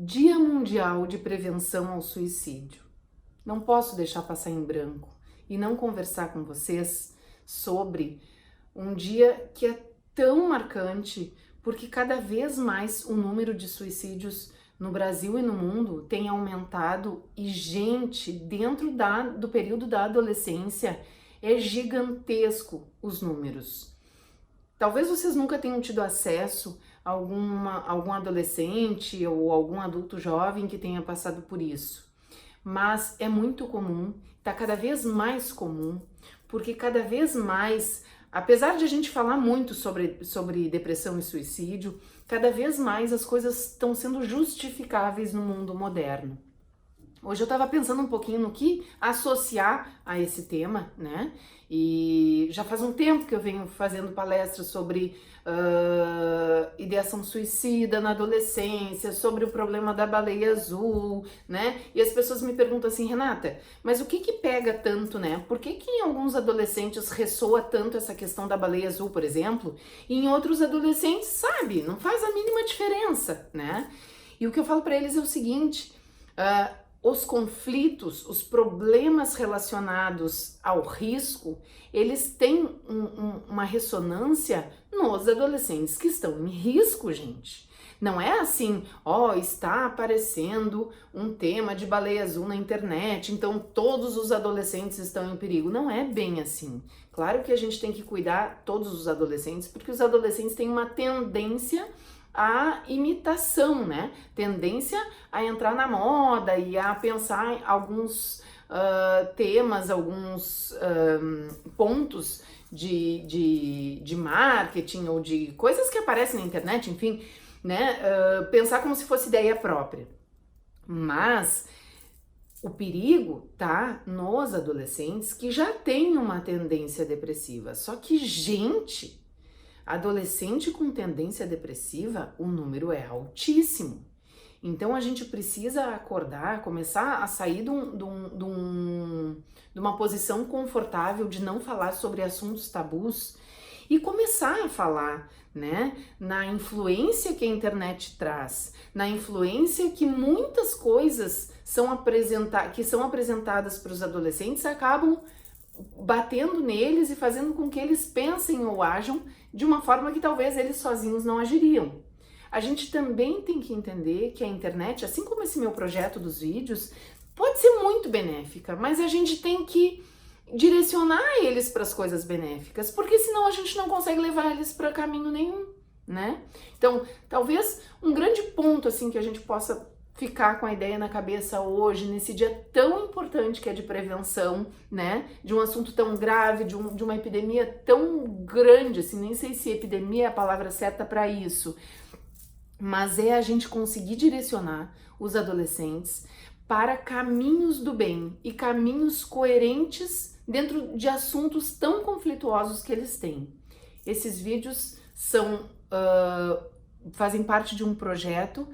Dia Mundial de Prevenção ao Suicídio. Não posso deixar passar em branco e não conversar com vocês sobre um dia que é tão marcante, porque cada vez mais o número de suicídios no Brasil e no mundo tem aumentado e, gente, dentro do período da adolescência é gigantesco os números. Talvez vocês nunca tenham tido acesso a algum adolescente ou algum adulto jovem que tenha passado por isso, mas é muito comum, está cada vez mais comum, porque cada vez mais, apesar de a gente falar muito sobre depressão e suicídio, cada vez mais as coisas estão sendo justificáveis no mundo moderno. Hoje eu estava pensando um pouquinho no que associar a esse tema, né? E já faz um tempo que eu venho fazendo palestras sobre ideação suicida na adolescência, sobre o problema da baleia azul, né? E as pessoas me perguntam assim, Renata, mas o que pega tanto, né? Por que em alguns adolescentes ressoa tanto essa questão da baleia azul, por exemplo, e em outros adolescentes, sabe, não faz a mínima diferença, né? E o que eu falo para eles é o seguinte, os conflitos, os problemas relacionados ao risco, eles têm uma ressonância nos adolescentes que estão em risco, gente. Não é assim, está aparecendo um tema de baleia azul na internet, então todos os adolescentes estão em perigo. Não é bem assim. Claro que a gente tem que cuidar todos os adolescentes, porque os adolescentes têm uma tendência a imitação, né? Tendência a entrar na moda e a pensar em alguns temas, alguns pontos de marketing ou de coisas que aparecem na internet, enfim, né? Pensar como se fosse ideia própria. Mas o perigo tá nos adolescentes que já têm uma tendência depressiva. Só que, gente, adolescente com tendência depressiva, o número é altíssimo. Então a gente precisa acordar, começar a sair de uma posição confortável de não falar sobre assuntos tabus e começar a falar, né, na influência que a internet traz, na influência que muitas coisas que são apresentadas para os adolescentes acabam batendo neles e fazendo com que eles pensem ou ajam de uma forma que talvez eles sozinhos não agiriam. A gente também tem que entender que a internet, assim como esse meu projeto dos vídeos, pode ser muito benéfica, mas a gente tem que direcionar eles para as coisas benéficas, porque senão a gente não consegue levar eles para caminho nenhum, né? Então, talvez um grande ponto assim que a gente possa ficar com a ideia na cabeça hoje, nesse dia tão importante que é de prevenção, né? De um assunto tão grave, de uma epidemia tão grande, assim, nem sei se epidemia é a palavra certa para isso, mas é a gente conseguir direcionar os adolescentes para caminhos do bem e caminhos coerentes dentro de assuntos tão conflituosos que eles têm. Esses vídeos fazem parte de um projeto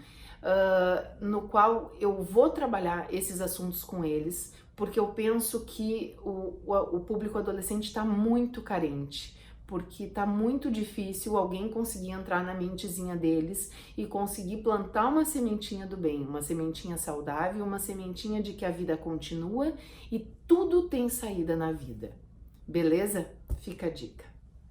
no qual eu vou trabalhar esses assuntos com eles, porque eu penso que o público adolescente está muito carente, porque está muito difícil alguém conseguir entrar na mentezinha deles e conseguir plantar uma sementinha do bem, uma sementinha saudável, uma sementinha de que a vida continua e tudo tem saída na vida. Beleza? Fica a dica.